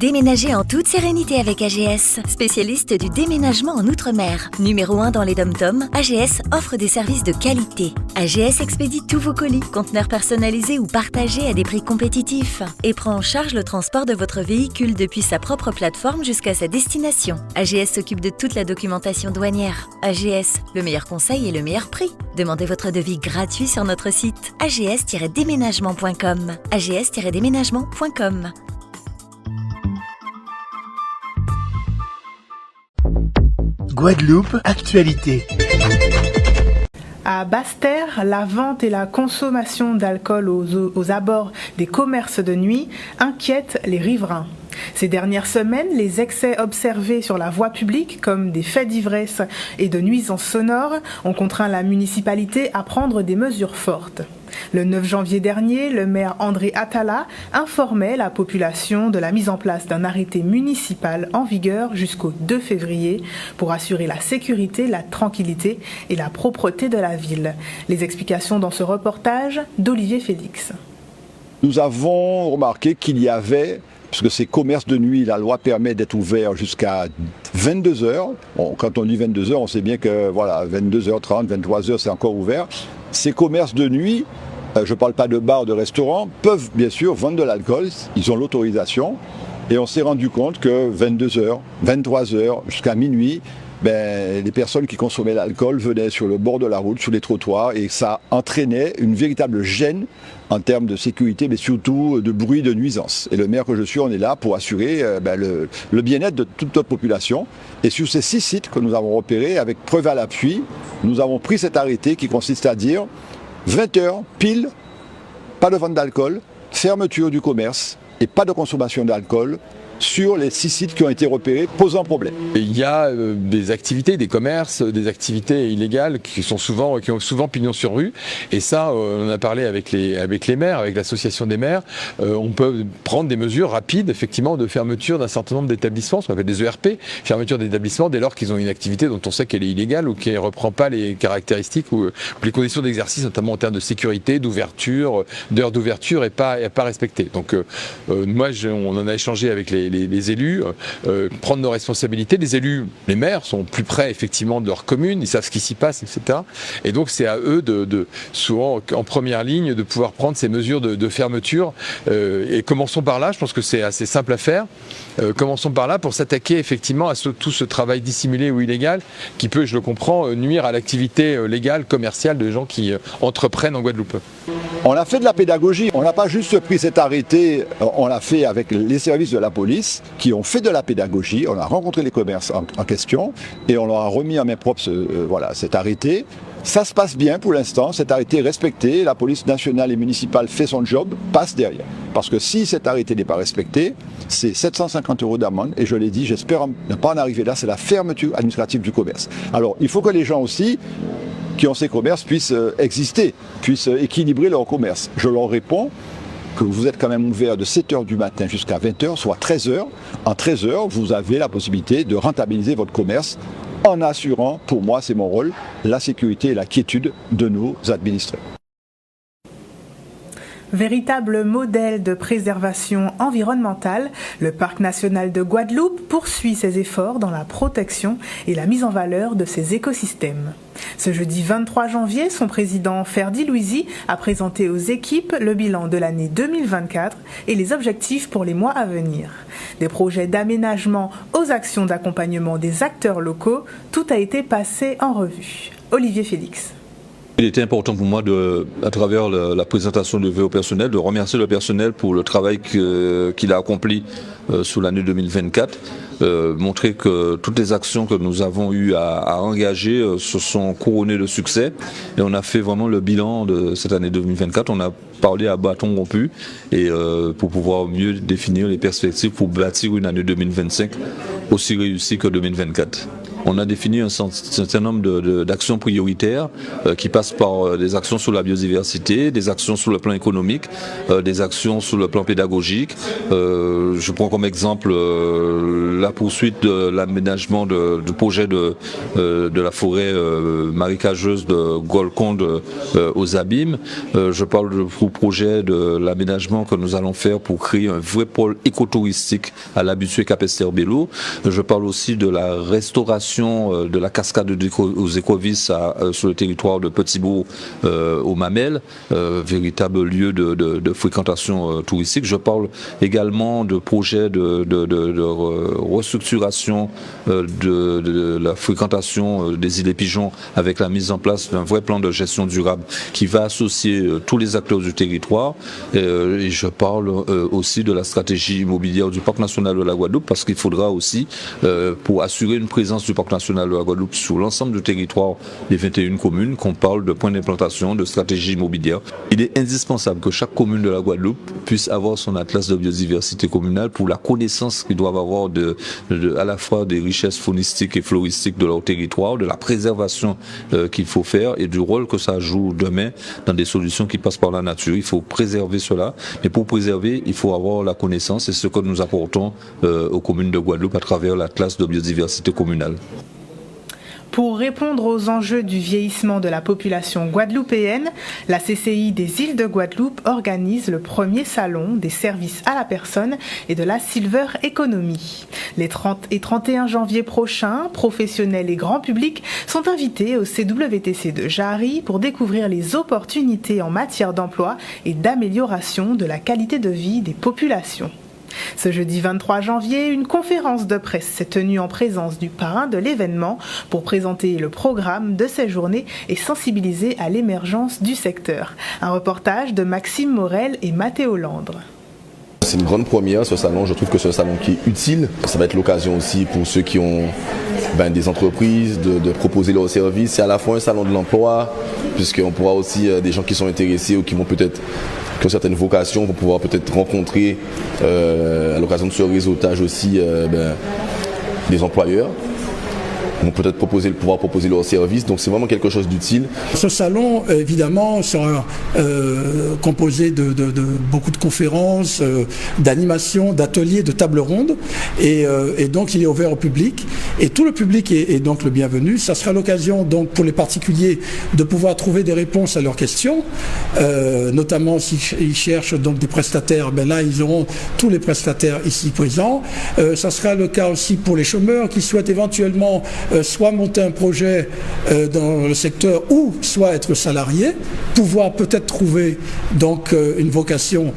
Déménagez en toute sérénité avec AGS, spécialiste du déménagement en Outre-mer. Numéro 1 dans les DOM-TOM, AGS offre des services de qualité. AGS expédie tous vos colis, conteneurs personnalisés ou partagés à des prix compétitifs et prend en charge le transport de votre véhicule depuis sa propre plateforme jusqu'à sa destination. AGS s'occupe de toute la documentation douanière. AGS, le meilleur conseil et le meilleur prix. Demandez votre devis gratuit sur notre site ags-déménagement.com. ags-déménagement.com. Guadeloupe, actualité. À Basse-Terre, la vente et la consommation d'alcool aux abords des commerces de nuit inquiètent les riverains. Ces dernières semaines, les excès observés sur la voie publique, comme des faits d'ivresse et de nuisances sonores, ont contraint la municipalité à prendre des mesures fortes. Le 9 janvier dernier, le maire André Atala informait la population de la mise en place d'un arrêté municipal en vigueur jusqu'au 2 février pour assurer la sécurité, la tranquillité et la propreté de la ville. Les explications dans ce reportage d'Olivier Félix. Nous avons remarqué qu'il y avait, parce que ces commerces de nuit, la loi permet d'être ouverts jusqu'à 22h. Bon, quand on dit 22h, on sait bien que voilà, 22h30, 23h, c'est encore ouvert. Ces commerces de nuit, je ne parle pas de bars, de restaurants, peuvent bien sûr vendre de l'alcool, ils ont l'autorisation. Et on s'est rendu compte que 22h, 23h, jusqu'à minuit, les personnes qui consommaient l'alcool venaient sur le bord de la route, sur les trottoirs, et ça entraînait une véritable gêne en termes de sécurité, mais surtout de bruit, de nuisance. Et le maire que je suis, on est là pour assurer le bien-être de toute notre population. Et sur ces 6 sites que nous avons repérés, avec preuve à l'appui, nous avons pris cet arrêté qui consiste à dire 20h, pile, pas de vente d'alcool, fermeture du commerce et pas de consommation d'alcool sur les 6 sites qui ont été repérés posant problème. Il y a des activités, des commerces, des activités illégales qui ont souvent pignon sur rue. Et ça, on en a parlé avec les maires, avec l'association des maires. On peut prendre des mesures rapides, effectivement, de fermeture d'un certain nombre d'établissements, ce qu'on appelle des ERP, fermeture d'établissements dès lors qu'ils ont une activité dont on sait qu'elle est illégale ou qui ne reprend pas les caractéristiques ou les conditions d'exercice, notamment en termes de sécurité, d'ouverture, d'heures d'ouverture et pas respectées. Donc moi, on en a échangé avec les élus, prendre nos responsabilités. Les élus, les maires sont plus près effectivement de leur commune, ils savent ce qui s'y passe, etc. Et donc c'est à eux souvent en première ligne de pouvoir prendre ces mesures de fermeture. Et commençons par là, je pense que c'est assez simple à faire. Commençons par là pour s'attaquer effectivement à tout ce travail dissimulé ou illégal qui peut, je le comprends, nuire à l'activité légale, commerciale de gens qui entreprennent en Guadeloupe. On a fait de la pédagogie, on n'a pas juste pris cet arrêté, on l'a fait avec les services de la police qui ont fait de la pédagogie, on a rencontré les commerces en question et on leur a remis en main propre cet arrêté. Ça se passe bien pour l'instant, cet arrêté est respecté, la police nationale et municipale fait son job, passe derrière. Parce que si cet arrêté n'est pas respecté, c'est 750 € d'amende et je l'ai dit, j'espère ne pas en arriver là, c'est la fermeture administrative du commerce. Alors il faut que les gens aussi qui ont ces commerces puissent exister, puissent équilibrer leur commerce. Je leur réponds que vous êtes quand même ouvert de 7h du matin jusqu'à 20h, soit 13h. En 13h, vous avez la possibilité de rentabiliser votre commerce en assurant, pour moi c'est mon rôle, la sécurité et la quiétude de nos administrés. Véritable modèle de préservation environnementale, le Parc national de Guadeloupe poursuit ses efforts dans la protection et la mise en valeur de ses écosystèmes. Ce jeudi 23 janvier, son président Ferdi Louisi a présenté aux équipes le bilan de l'année 2024 et les objectifs pour les mois à venir. Des projets d'aménagement aux actions d'accompagnement des acteurs locaux, tout a été passé en revue. Olivier Félix. Il était important pour moi, à travers la présentation de vœux au personnel, de remercier le personnel pour le travail qu'il a accompli sur l'année 2024. Montrer que toutes les actions que nous avons eu à engager se sont couronnées de succès. Et on a fait vraiment le bilan de cette année 2024. On a parlé à bâton rompu et pour pouvoir mieux définir les perspectives pour bâtir une année 2025 aussi réussie que 2024. On a défini un certain nombre d'actions prioritaires qui passent par des actions sur la biodiversité, des actions sur le plan économique, des actions sur le plan pédagogique. Je prends comme exemple la poursuite de l'aménagement du projet de la forêt marécageuse de Golconde aux Abîmes. Je parle du projet de l'aménagement que nous allons faire pour créer un vrai pôle écotouristique à l'habitué Capesterre-Bello. Je parle aussi de la restauration de la cascade aux Écovisses sur le territoire de Petit-Bourg au Mamelles, véritable lieu de fréquentation touristique. Je parle également de projets de restructuration de la fréquentation des îles et pigeons avec la mise en place d'un vrai plan de gestion durable qui va associer tous les acteurs du territoire. Et je parle aussi de la stratégie immobilière du Parc national de la Guadeloupe parce qu'il faudra aussi, pour assurer une présence du Parc national de la Guadeloupe sur l'ensemble du territoire des 21 communes, qu'on parle de points d'implantation, de stratégie immobilière. Il est indispensable que chaque commune de la Guadeloupe puisse avoir son atlas de biodiversité communale pour la connaissance qu'ils doivent avoir à la fois des richesses faunistiques et floristiques de leur territoire, de la préservation qu'il faut faire et du rôle que ça joue demain dans des solutions qui passent par la nature. Il faut préserver cela, mais pour préserver, il faut avoir la connaissance et ce que nous apportons aux communes de Guadeloupe à travers l'atlas de biodiversité communale. Pour répondre aux enjeux du vieillissement de la population guadeloupéenne, la CCI des îles de Guadeloupe organise le premier salon des services à la personne et de la Silver Economy. Les 30 et 31 janvier prochains, professionnels et grand public sont invités au CWTC de Jarry pour découvrir les opportunités en matière d'emploi et d'amélioration de la qualité de vie des populations. Ce jeudi 23 janvier, une conférence de presse s'est tenue en présence du parrain de l'événement pour présenter le programme de ces journées et sensibiliser à l'émergence du secteur. Un reportage de Maxime Morel et Mathéo Landre. C'est une grande première ce salon, je trouve que c'est un salon qui est utile. Ça va être l'occasion aussi pour ceux qui ont des entreprises de proposer leurs services. C'est à la fois un salon de l'emploi, puisqu'on pourra aussi, des gens qui sont intéressés ou qui vont peut-être qui ont certaines vocations vont pouvoir peut-être rencontrer à l'occasion de ce réseautage aussi des employeurs. Vont peut-être pouvoir proposer leurs services, donc c'est vraiment quelque chose d'utile. Ce salon, évidemment, sera composé de beaucoup de conférences, d'animations, d'ateliers, de tables rondes, et donc il est ouvert au public, et tout le public est donc le bienvenu. Ça sera l'occasion donc pour les particuliers de pouvoir trouver des réponses à leurs questions, notamment s'ils cherchent donc des prestataires, là ils auront tous les prestataires ici présents. Ça sera le cas aussi pour les chômeurs qui souhaitent éventuellement soit monter un projet dans le secteur ou soit être salarié, pouvoir peut-être trouver donc une vocation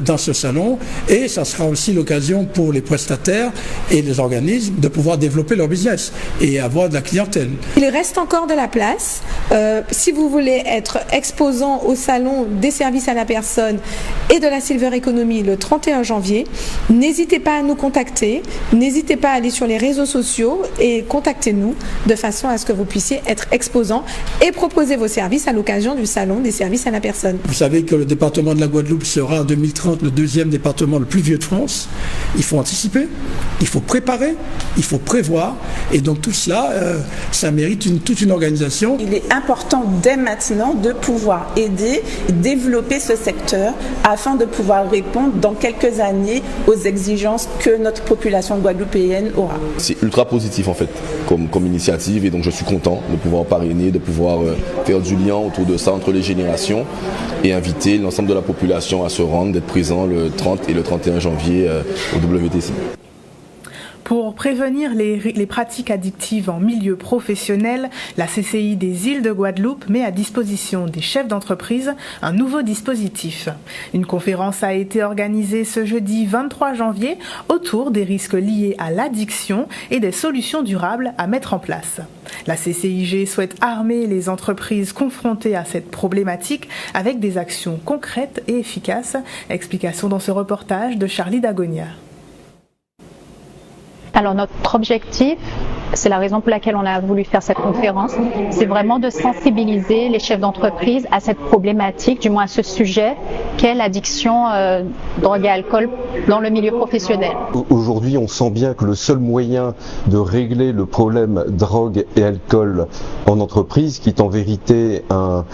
dans ce salon, et ça sera aussi l'occasion pour les prestataires et les organismes de pouvoir développer leur business et avoir de la clientèle. Il reste encore de la place. Si vous voulez être exposant au salon des services à la personne et de la Silver Economy le 31 janvier, n'hésitez pas à nous contacter, n'hésitez pas à aller sur les réseaux sociaux et contactez-nous de façon à ce que vous puissiez être exposant et proposer vos services à l'occasion du salon des services à la personne. Vous savez que le département de la Guadeloupe sera en 2030 le deuxième département le plus vieux de France. Il faut anticiper, il faut préparer, il faut prévoir, et donc tout cela, ça mérite toute une organisation. Il est important dès maintenant de pouvoir aider, développer ce secteur afin de pouvoir répondre dans quelques années aux exigences que notre population guadeloupéenne aura. C'est ultra positif en fait comme initiative, et donc je suis content de pouvoir parrainer, de pouvoir faire du lien autour de ça entre les générations et inviter l'ensemble de la population à se rendre, d'être présent le 30 et le 31 janvier au WTC. Pour prévenir les pratiques addictives en milieu professionnel, la CCI des îles de Guadeloupe met à disposition des chefs d'entreprise un nouveau dispositif. Une conférence a été organisée ce jeudi 23 janvier autour des risques liés à l'addiction et des solutions durables à mettre en place. La CCIG souhaite armer les entreprises confrontées à cette problématique avec des actions concrètes et efficaces. Explication dans ce reportage de Charlie Dagonia. Alors notre objectif, c'est la raison pour laquelle on a voulu faire cette conférence, c'est vraiment de sensibiliser les chefs d'entreprise à cette problématique, du moins à ce sujet, qu'est l'addiction drogue et alcool dans le milieu professionnel. Aujourd'hui, on sent bien que le seul moyen de régler le problème drogue et alcool en entreprise, qui est en vérité un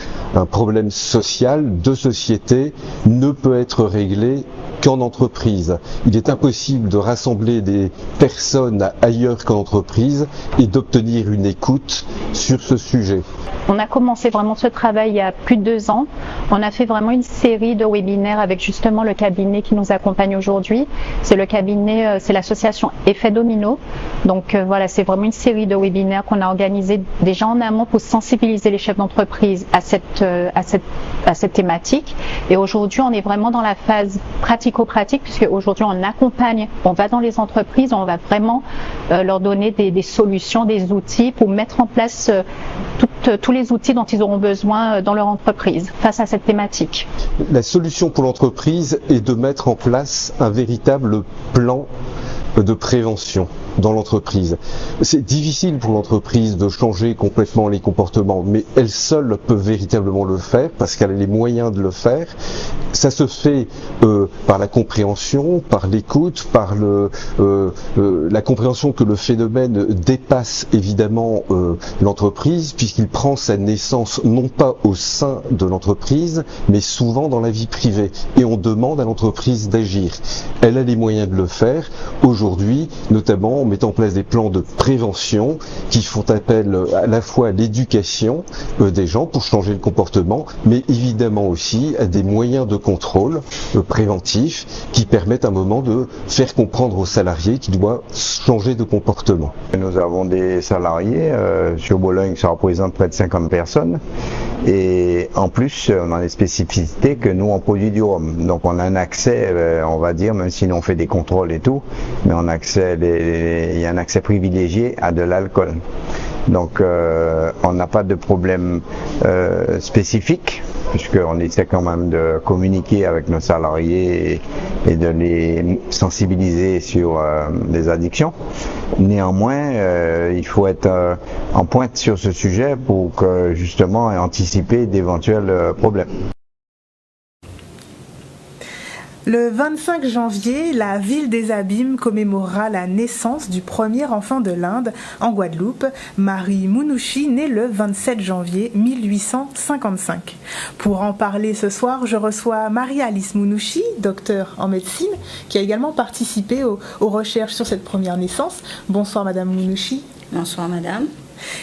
problème social, de société, ne peut être réglé qu'en entreprise. Il est impossible de rassembler des personnes ailleurs qu'en entreprise et d'obtenir une écoute sur ce sujet. On a commencé vraiment ce travail il y a plus de 2 ans. On a fait vraiment une série de webinaires avec justement le cabinet qui nous accompagne aujourd'hui. C'est le cabinet, c'est l'association Effet Domino. Donc voilà, c'est vraiment une série de webinaires qu'on a organisé déjà en amont pour sensibiliser les chefs d'entreprise à cette thématique. Et aujourd'hui, on est vraiment dans la phase pratico-pratique, puisque aujourd'hui on accompagne, on va dans les entreprises, on va vraiment leur donner des solutions, des outils pour mettre en place tous les outils dont ils auront besoin dans leur entreprise face à cette thématique. La solution pour l'entreprise est de mettre en place un véritable plan de prévention dans l'entreprise. C'est difficile pour l'entreprise de changer complètement les comportements, mais elle seule peut véritablement le faire parce qu'elle a les moyens de le faire. Ça se fait par la compréhension, par l'écoute, par la compréhension que le phénomène dépasse évidemment l'entreprise, puisqu'il prend sa naissance non pas au sein de l'entreprise, mais souvent dans la vie privée. Et on demande à l'entreprise d'agir. Elle a les moyens de le faire aujourd'hui, notamment en mettant en place des plans de prévention qui font appel à la fois à l'éducation des gens pour changer le comportement, mais évidemment aussi à des moyens de contrôle préventif qui permettent à un moment de faire comprendre aux salariés qu'ils doivent changer de comportement. Nous avons des salariés, sur Bologne ça représente près de 50 personnes et en plus on a des spécificités que nous on produit du rhum. Donc on a un accès, on va dire, même si nous on fait des contrôles et tout, mais on a accès, il y a un accès privilégié à de l'alcool. Donc on n'a pas de problème spécifique, puisqu'on essaie quand même de communiquer avec nos salariés et de les sensibiliser sur les addictions. Néanmoins, il faut être en pointe sur ce sujet pour que justement anticiper d'éventuels problèmes. Le 25 janvier, la ville des Abîmes commémorera la naissance du premier enfant de l'Inde en Guadeloupe, Marie Mounouchi, née le 27 janvier 1855. Pour en parler ce soir, je reçois Marie-Alice Mounouchi, docteure en médecine, qui a également participé aux recherches sur cette première naissance. Bonsoir Madame Mounouchi. Bonsoir Madame.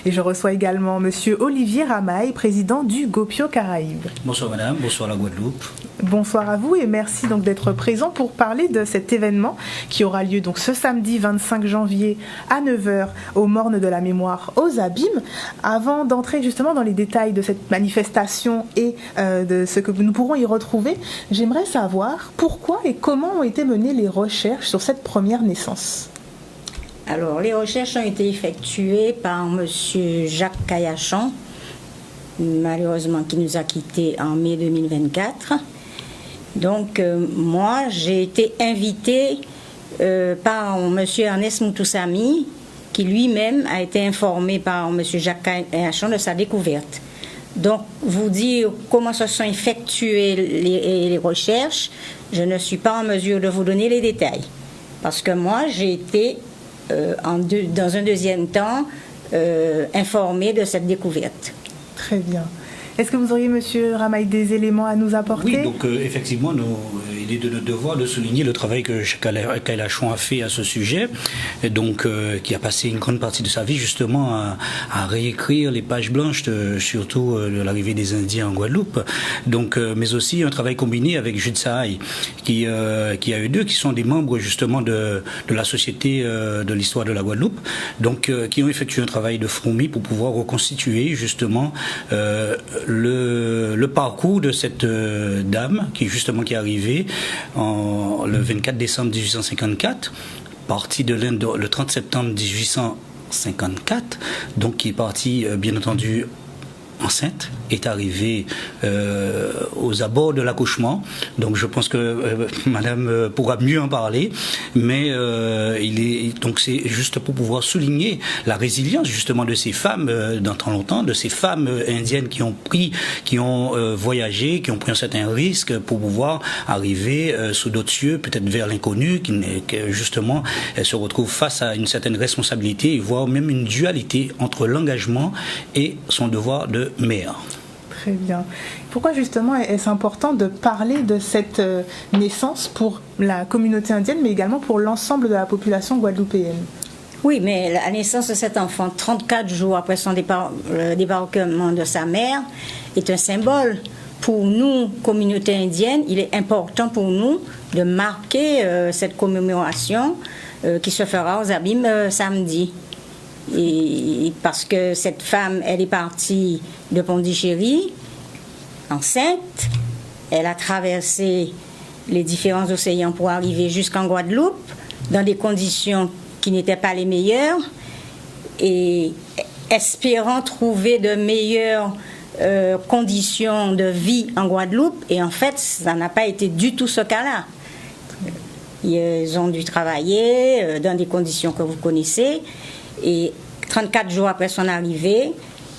Et je reçois également Monsieur Olivier Ramaille, président du Gopio Caraïbes. Bonsoir Madame, bonsoir la Guadeloupe. Bonsoir à vous et merci donc d'être présent pour parler de cet événement qui aura lieu donc ce samedi 25 janvier à 9h au Morne de la Mémoire aux Abîmes. Avant d'entrer justement dans les détails de cette manifestation et de ce que nous pourrons y retrouver, j'aimerais savoir pourquoi et comment ont été menées les recherches sur cette première naissance. Alors, les recherches ont été effectuées par M. Jacques Cayachon, malheureusement qui nous a quittés en mai 2024. Donc, moi, j'ai été invitée par M. Ernest Moutoussami, qui lui-même a été informé par M. Jacques Cayachon de sa découverte. Donc, vous dire comment se sont effectuées les recherches, je ne suis pas en mesure de vous donner les détails. Parce que moi, j'ai été dans un deuxième temps, informé de cette découverte. Très bien. Est-ce que vous auriez, Monsieur Ramaille, des éléments à nous apporter? Oui, donc effectivement, il est de notre devoir de souligner le travail que Cayachon a fait à ce sujet, et donc qui a passé une grande partie de sa vie justement à réécrire les pages blanches, surtout de l'arrivée des Indiens en Guadeloupe. Donc, mais aussi un travail combiné avec Jude Sahaï, qui a eux deux, qui sont des membres justement de la Société de l'histoire de la Guadeloupe, donc qui ont effectué un travail de fourmi pour pouvoir reconstituer justement le parcours de cette dame qui est arrivée le 24 décembre 1854, partie de l'Inde le 30 septembre 1854, donc qui est partie bien entendu enceinte est arrivée aux abords de l'accouchement. Donc je pense que Madame pourra mieux en parler, mais donc c'est juste pour pouvoir souligner la résilience justement de ces femmes dans tant longtemps, de ces femmes indiennes qui ont voyagé, qui ont pris un certain risque pour pouvoir arriver sous d'autres cieux, peut-être vers l'inconnu, que justement elles se retrouvent face à une certaine responsabilité, voire même une dualité entre l'engagement et son devoir de mère. Très bien. Pourquoi justement est-ce important de parler de cette naissance pour la communauté indienne, mais également pour l'ensemble de la population guadeloupéenne? Oui, mais la naissance de cet enfant, 34 jours après son débarquement de sa mère, est un symbole. Pour nous, communauté indienne, il est important pour nous de marquer cette commémoration qui se fera aux Abîmes samedi. Et parce que cette femme, elle est partie de Pondichéry, enceinte, elle a traversé les différents océans pour arriver jusqu'en Guadeloupe, dans des conditions qui n'étaient pas les meilleures, et espérant trouver de meilleures conditions de vie en Guadeloupe, et en fait, ça n'a pas été du tout ce cas-là. Ils ont dû travailler dans des conditions que vous connaissez, et 34 jours après son arrivée,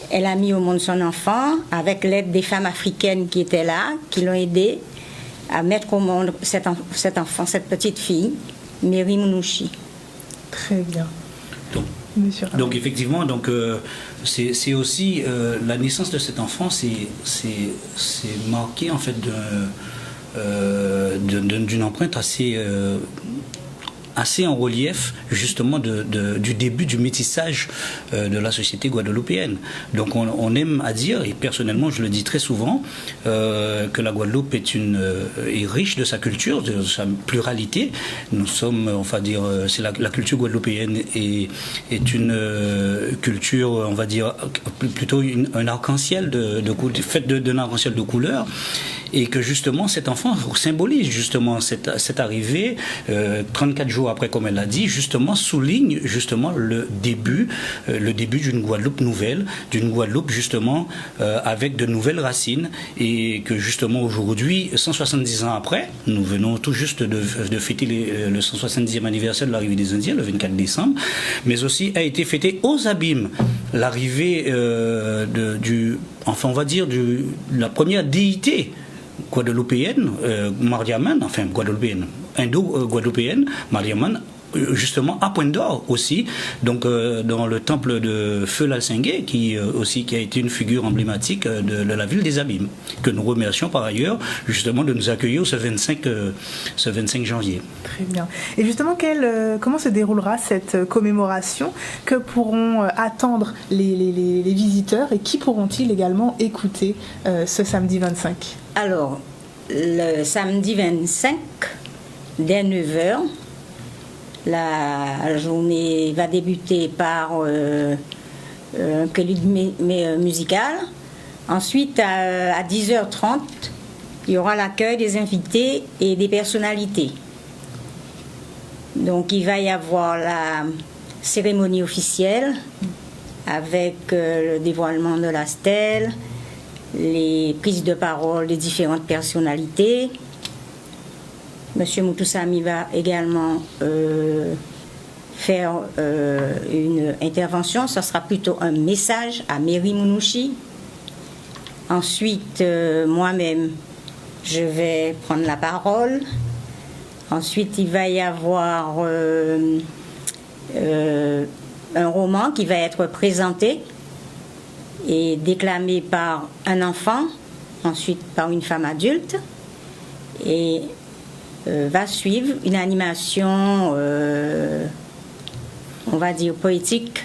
elle a mis au monde son enfant avec l'aide des femmes africaines qui étaient là, qui l'ont aidé à mettre au monde cet enfant, cette petite fille, Mary Mounouchi. Très bien. Donc effectivement, c'est aussi la naissance de cet enfant, c'est marqué en fait d'une empreinte assez en relief justement du début du métissage de la société guadeloupéenne. Donc on aime à dire, et personnellement je le dis très souvent, que la Guadeloupe est riche de sa culture, de sa pluralité. Nous sommes, on va dire, c'est la culture guadeloupéenne est une culture, on va dire, plutôt un arc-en-ciel faite d'un arc-en-ciel de couleurs. Et que justement cet enfant symbolise justement cette arrivée 34 jours après, comme elle l'a dit, justement souligne justement le début d'une Guadeloupe nouvelle, d'une Guadeloupe justement avec de nouvelles racines, et que justement aujourd'hui, 170 ans après, nous venons tout juste de fêter le 170e anniversaire de l'arrivée des Indiens, le 24 décembre, mais aussi a été fêté aux Abîmes l'arrivée la première déité guadeloupéenne, Mariaman, enfin guadeloupéenne, indo-guadeloupéenne, Mariaman, justement à Pointe d'Or aussi, donc dans le temple de Feu Lalsingué, qui a été une figure emblématique de la ville des Abîmes, que nous remercions par ailleurs justement de nous accueillir ce 25 janvier. Très bien. Et justement, comment se déroulera cette commémoration? Que pourront attendre les visiteurs, et qui pourront-ils également écouter ce samedi 25? Alors, le samedi 25, dès 9h, la journée va débuter par un prélude musical. Ensuite, à 10h30, il y aura l'accueil des invités et des personnalités. Donc, il va y avoir la cérémonie officielle avec le dévoilement de la stèle, les prises de parole des différentes personnalités. Monsieur Moutoussamy va également faire une intervention. Ce sera plutôt un message à Mary Mounouchi. Ensuite, moi-même, je vais prendre la parole. Ensuite, il va y avoir un roman qui va être présenté et déclamé par un enfant, ensuite par une femme adulte, et va suivre une animation, on va dire poétique,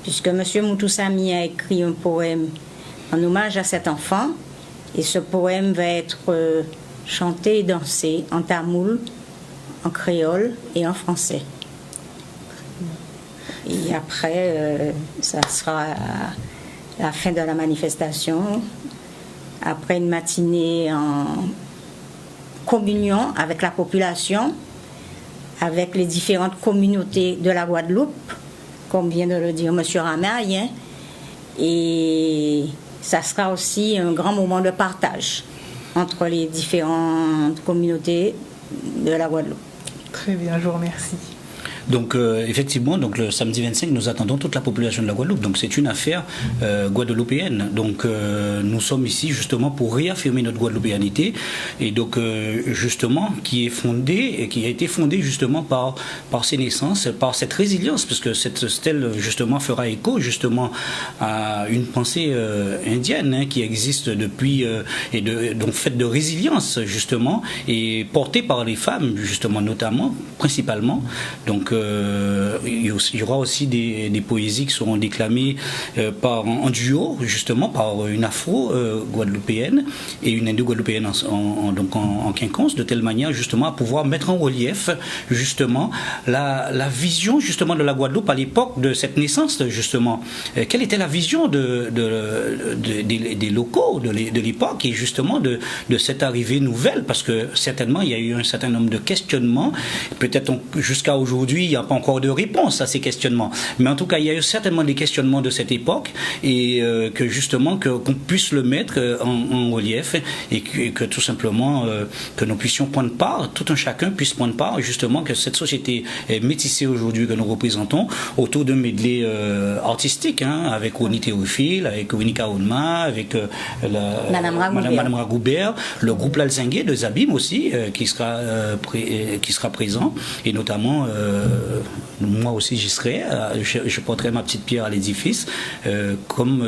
puisque M. Moutoussamy a écrit un poème en hommage à cet enfant, et ce poème va être chanté et dansé en tamoul, en créole et en français. Et après, ça sera la fin de la manifestation, après une matinée en communion avec la population, avec les différentes communautés de la Guadeloupe, comme vient de le dire M. Ramaille, et ça sera aussi un grand moment de partage entre les différentes communautés de la Guadeloupe. Très bien, je vous remercie. Donc effectivement, donc le samedi 25, nous attendons toute la population de la Guadeloupe. Donc c'est une affaire guadeloupéenne. Donc nous sommes ici justement pour réaffirmer notre guadeloupéanité et donc justement qui a été fondée justement par ces naissances, par cette résilience, parce que cette stèle justement fera écho justement à une pensée indienne qui existe depuis donc faite de résilience justement et portée par les femmes justement notamment, principalement. Donc il y aura aussi des poésies qui seront déclamées en duo, justement, par une afro-guadeloupéenne et une indo-guadeloupéenne en quinconce, de telle manière, justement, à pouvoir mettre en relief, justement, la vision, justement, de la Guadeloupe à l'époque de cette naissance, justement. Quelle était la vision des locaux de l'époque et, justement, de cette arrivée nouvelle, parce que, certainement, il y a eu un certain nombre de questionnements, peut-être jusqu'à aujourd'hui, il n'y a pas encore de réponse à ces questionnements. Mais en tout cas, il y a eu certainement des questionnements de cette époque et que justement, qu'on puisse le mettre en relief et que tout simplement, que nous puissions prendre part, tout un chacun puisse prendre part, justement, que cette société métissée aujourd'hui que nous représentons autour d'un medley artistique, avec Ronnie Théophile, avec Winnie Kaounma, avec Madame Ragoubert, le groupe L'Alzingué de Zabim aussi, qui sera présent, et notamment moi aussi j'y serai, je porterai ma petite pierre à l'édifice, comme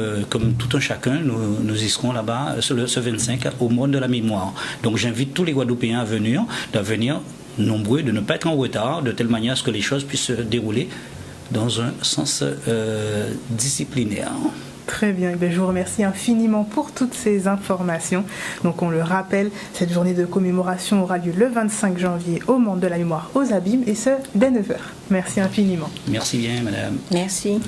tout un chacun, nous y serons là-bas ce 25 au monde de la mémoire. Donc j'invite tous les Guadeloupéens à venir nombreux, de ne pas être en retard, de telle manière à ce que les choses puissent se dérouler dans un sens disciplinaire. Très bien, je vous remercie infiniment pour toutes ces informations. Donc on le rappelle, cette journée de commémoration aura lieu le 25 janvier au Monde de la Mémoire aux Abîmes et ce dès 9h. Merci infiniment. Merci bien madame. Merci.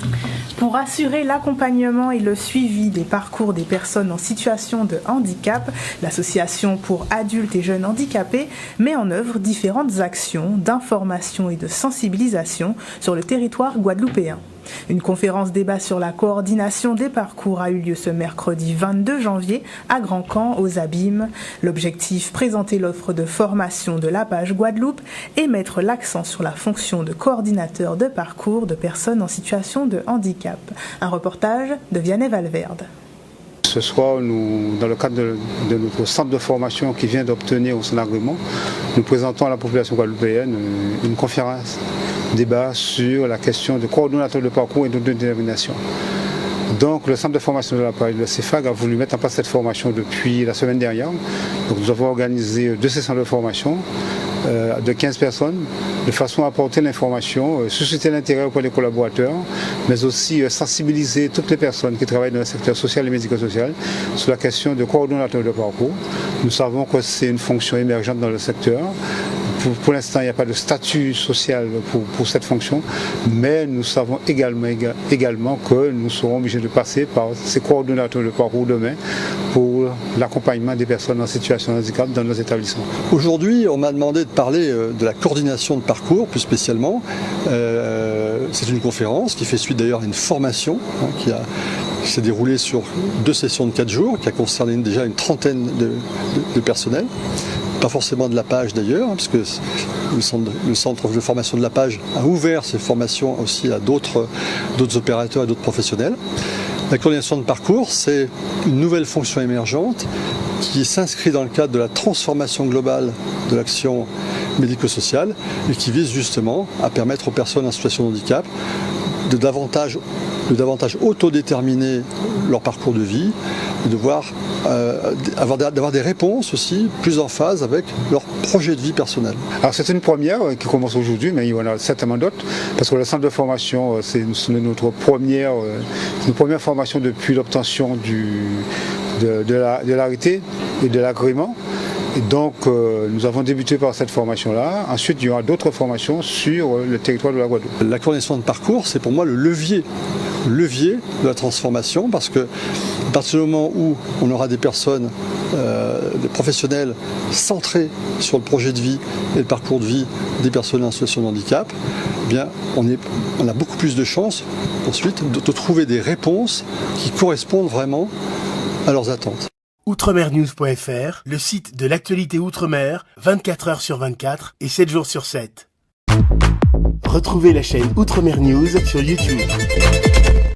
Pour assurer l'accompagnement et le suivi des parcours des personnes en situation de handicap, l'Association pour adultes et jeunes handicapés met en œuvre différentes actions d'information et de sensibilisation sur le territoire guadeloupéen. Une conférence débat sur la coordination des parcours a eu lieu ce mercredi 22 janvier à Grand Camp aux Abîmes. L'objectif, présenter l'offre de formation de l'APAGE Guadeloupe et mettre l'accent sur la fonction de coordinateur de parcours de personnes en situation de handicap. Un reportage de Vianney Valverde. Ce soir, dans le cadre de notre centre de formation qui vient d'obtenir son agrément, nous présentons à la population guadeloupéenne une conférence débat sur la question de coordonnateur de parcours et de détermination. Donc le centre de formation de la PAGE, le CEFAG, a voulu mettre en place cette formation depuis la semaine dernière. Donc nous avons organisé 2 sessions de formation de 15 personnes, de façon à apporter l'information, susciter l'intérêt auprès des collaborateurs, mais aussi sensibiliser toutes les personnes qui travaillent dans le secteur social et médico-social sur la question de coordonnateur de parcours. Nous savons que c'est une fonction émergente dans le secteur. Pour l'instant, il n'y a pas de statut social pour cette fonction, mais nous savons également que nous serons obligés de passer par ces coordonnateurs de parcours demain pour l'accompagnement des personnes en situation de handicap dans nos établissements. Aujourd'hui, on m'a demandé de parler de la coordination de parcours, plus spécialement. C'est une conférence qui fait suite d'ailleurs à une formation qui s'est déroulée sur 2 sessions de 4 jours, qui a concerné déjà une trentaine de personnels. Pas forcément de la PAGE d'ailleurs, puisque le centre de formation de la PAGE a ouvert ses formations aussi à d'autres opérateurs et d'autres professionnels. La coordination de parcours, c'est une nouvelle fonction émergente qui s'inscrit dans le cadre de la transformation globale de l'action médico-sociale et qui vise justement à permettre aux personnes en situation de handicap de davantage autodéterminer leur parcours de vie et d'avoir des réponses aussi plus en phase avec leur projet de vie personnel. Alors c'est une première qui commence aujourd'hui, mais il y en a certainement d'autres, parce que le centre de formation, c'est notre première formation depuis l'obtention de l'arrêté et de l'agrément. Et donc nous avons débuté par cette formation-là. Ensuite, il y aura d'autres formations sur le territoire de la Guadeloupe. La coordination de parcours, c'est pour moi le levier de la transformation, parce que à partir du moment où on aura des personnes, des professionnels centrés sur le projet de vie et le parcours de vie des personnes en situation de handicap, eh bien, on a beaucoup plus de chances ensuite de trouver des réponses qui correspondent vraiment à leurs attentes. Outremernews.fr, le site de l'actualité Outre-mer, 24 heures sur 24 et 7 jours sur 7. Retrouvez la chaîne Outremer News sur YouTube.